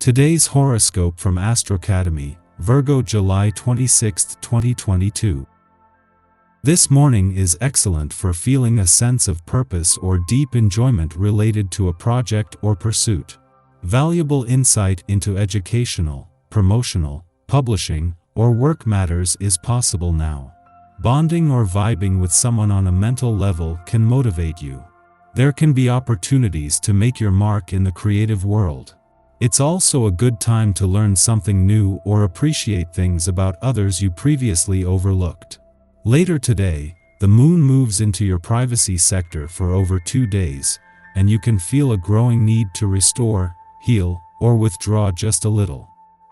Today's horoscope from Astrocademy, Virgo July 26, 2022. This morning is excellent for feeling a sense of purpose or deep enjoyment related to a project or pursuit. Valuable insight into educational, promotional, publishing, or work matters is possible now. Bonding or vibing with someone on a mental level can motivate you. There can be opportunities to make your mark in the creative world. It's also a good time to learn something new or appreciate things about others you previously overlooked. Later today, the moon moves into your privacy sector for over 2 days, and you can feel a growing need to restore, heal, or withdraw just a little.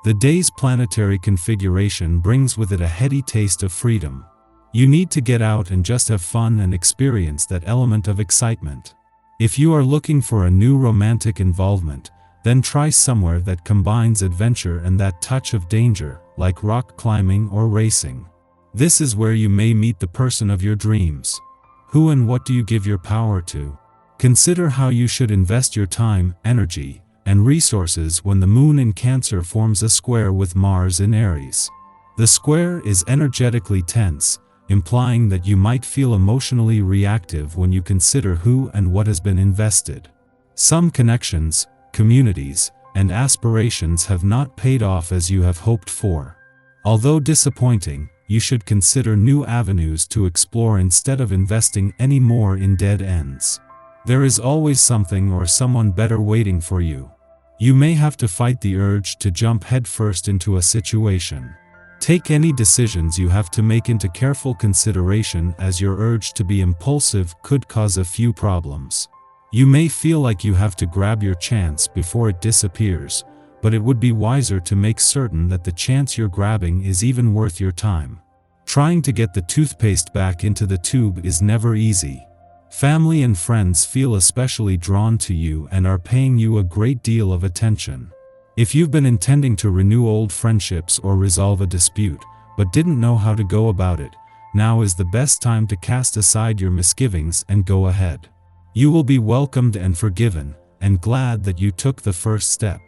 The day's planetary configuration brings with it a heady taste of freedom. You need to get out and just have fun and experience that element of excitement. If you are looking for a new romantic involvement, then try somewhere that combines adventure and that touch of danger, like rock climbing or racing. This is where you may meet the person of your dreams. Who and what do you give your power to? Consider how you should invest your time, energy, and resources when the moon in Cancer forms a square with Mars in Aries. The square is energetically tense, implying that you might feel emotionally reactive when you consider who and what has been invested. Some connections, communities, and aspirations have not paid off as you have hoped for. Although disappointing, you should consider new avenues to explore instead of investing any more in dead ends. There is always something or someone better waiting for you. You may have to fight the urge to jump headfirst into a situation. Take any decisions you have to make into careful consideration, as your urge to be impulsive could cause a few problems. You may feel like you have to grab your chance before it disappears, but it would be wiser to make certain that the chance you're grabbing is even worth your time. Trying to get the toothpaste back into the tube is never easy. Family and friends feel especially drawn to you and are paying you a great deal of attention. If you've been intending to renew old friendships or resolve a dispute, but didn't know how to go about it, now is the best time to cast aside your misgivings and go ahead. You will be welcomed and forgiven, and glad that you took the first step.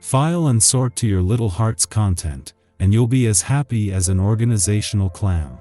File and sort to your little heart's content, and you'll be as happy as an organizational clam.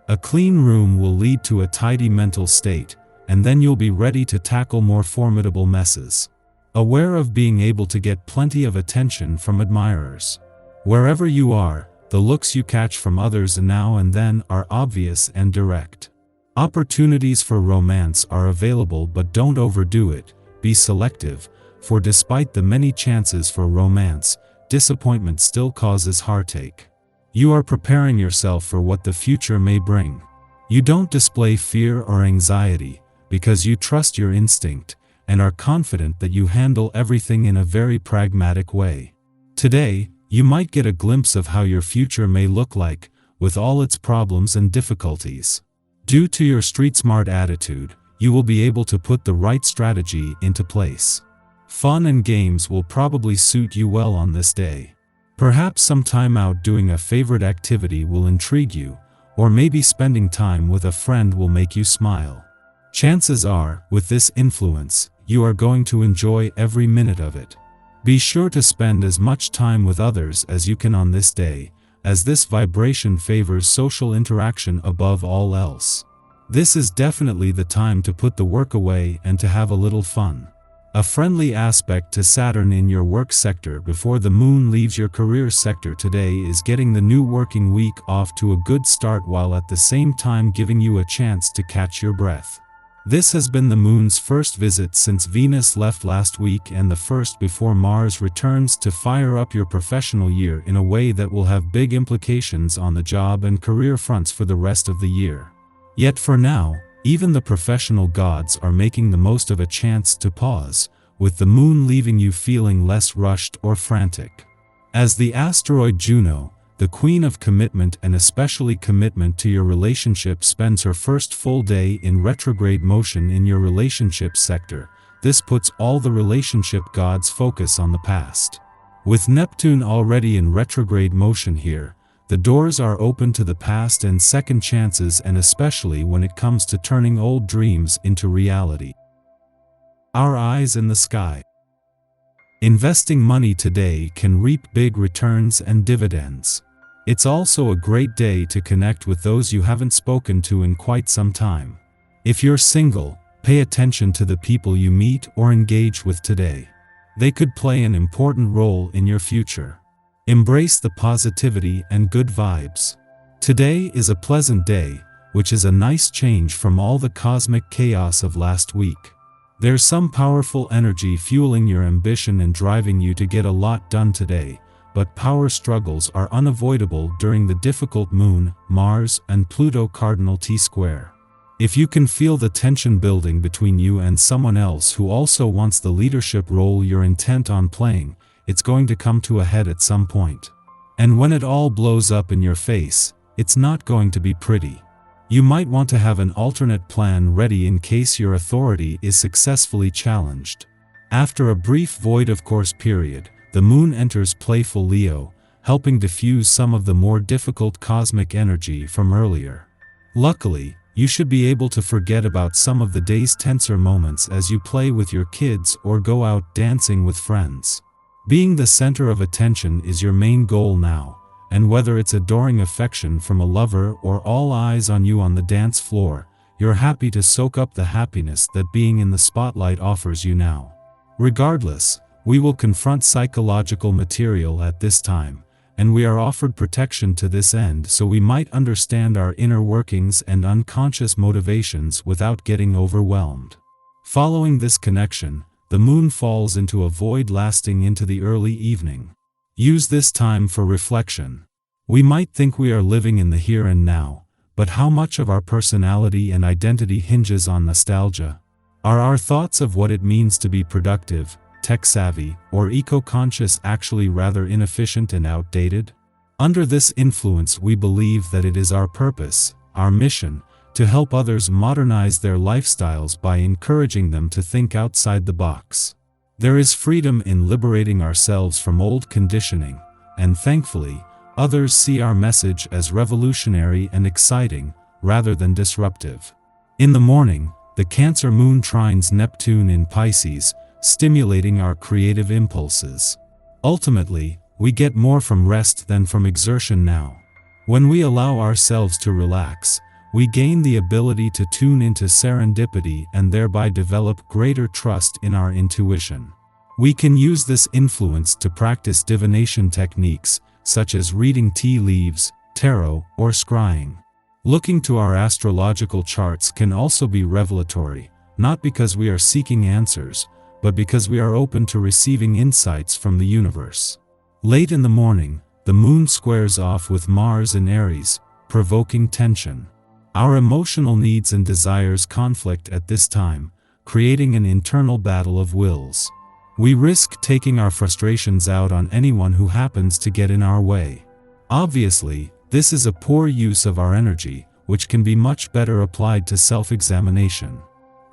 A clean room will lead to a tidy mental state, and then you'll be ready to tackle more formidable messes. Aware of being able to get plenty of attention from admirers. Wherever you are, the looks you catch from others now and then are obvious and direct. Opportunities for romance are available, but don't overdo it. Be selective, for despite the many chances for romance, disappointment still causes heartache. You are preparing yourself for what the future may bring. You don't display fear or anxiety, because you trust your instinct, and are confident that you handle everything in a very pragmatic way. Today, you might get a glimpse of how your future may look like, with all its problems and difficulties. Due to your street-smart attitude, you will be able to put the right strategy into place. Fun and games will probably suit you well on this day. Perhaps some time out doing a favorite activity will intrigue you, or maybe spending time with a friend will make you smile. Chances are, with this influence, you are going to enjoy every minute of it. Be sure to spend as much time with others as you can on this day, as this vibration favors social interaction above all else. This is definitely the time to put the work away and to have a little fun. A friendly aspect to Saturn in your work sector before the moon leaves your career sector today is getting the new working week off to a good start, while at the same time giving you a chance to catch your breath. This has been the moon's first visit since Venus left last week, and the first before Mars returns to fire up your professional year in a way that will have big implications on the job and career fronts for the rest of the year. Yet for now, even the professional gods are making the most of a chance to pause, with the moon leaving you feeling less rushed or frantic. As the asteroid Juno, the queen of commitment and especially commitment to your relationship, spends her first full day in retrograde motion in your relationship sector, this puts all the relationship gods' focus on the past. With Neptune already in retrograde motion here, the doors are open to the past and second chances, and especially when it comes to turning old dreams into reality. Our eyes in the sky. Investing money today can reap big returns and dividends. It's also a great day to connect with those you haven't spoken to in quite some time. If you're single, pay attention to the people you meet or engage with today. They could play an important role in your future. Embrace the positivity and good vibes. Today is a pleasant day, which is a nice change from all the cosmic chaos of last week. There's some powerful energy fueling your ambition and driving you to get a lot done today, but power struggles are unavoidable during the difficult Moon, Mars, and Pluto cardinal T-square. If you can feel the tension building between you and someone else who also wants the leadership role you're intent on playing, it's going to come to a head at some point. And when it all blows up in your face, it's not going to be pretty. You might want to have an alternate plan ready in case your authority is successfully challenged. After a brief void of course period, the Moon enters playful Leo, helping diffuse some of the more difficult cosmic energy from earlier. Luckily, you should be able to forget about some of the day's tenser moments as you play with your kids or go out dancing with friends. Being the center of attention is your main goal now, and whether it's adoring affection from a lover or all eyes on you on the dance floor, you're happy to soak up the happiness that being in the spotlight offers you now. Regardless, we will confront psychological material at this time, and we are offered protection to this end so we might understand our inner workings and unconscious motivations without getting overwhelmed. Following this connection, the Moon falls into a void lasting into the early evening. Use this time for reflection. We might think we are living in the here and now, but how much of our personality and identity hinges on nostalgia? Are our thoughts of what it means to be productive, tech-savvy, or eco-conscious actually rather inefficient and outdated? Under this influence we believe that it is our purpose, our mission, to help others modernize their lifestyles by encouraging them to think outside the box. There is freedom in liberating ourselves from old conditioning, and thankfully, others see our message as revolutionary and exciting, rather than disruptive. In the morning, the Cancer Moon trines Neptune in Pisces, stimulating our creative impulses. Ultimately, we get more from rest than from exertion now. When we allow ourselves to relax, we gain the ability to tune into serendipity and thereby develop greater trust in our intuition. We can use this influence to practice divination techniques, such as reading tea leaves, tarot, or scrying. Looking to our astrological charts can also be revelatory, not because we are seeking answers, but because we are open to receiving insights from the universe. Late in the morning, the Moon squares off with Mars in Aries, provoking tension. Our emotional needs and desires conflict at this time, creating an internal battle of wills. We risk taking our frustrations out on anyone who happens to get in our way. Obviously, this is a poor use of our energy, which can be much better applied to self-examination.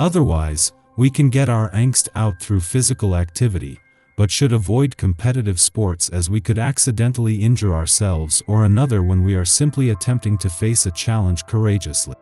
Otherwise, we can get our angst out through physical activity, but should avoid competitive sports as we could accidentally injure ourselves or another when we are simply attempting to face a challenge courageously.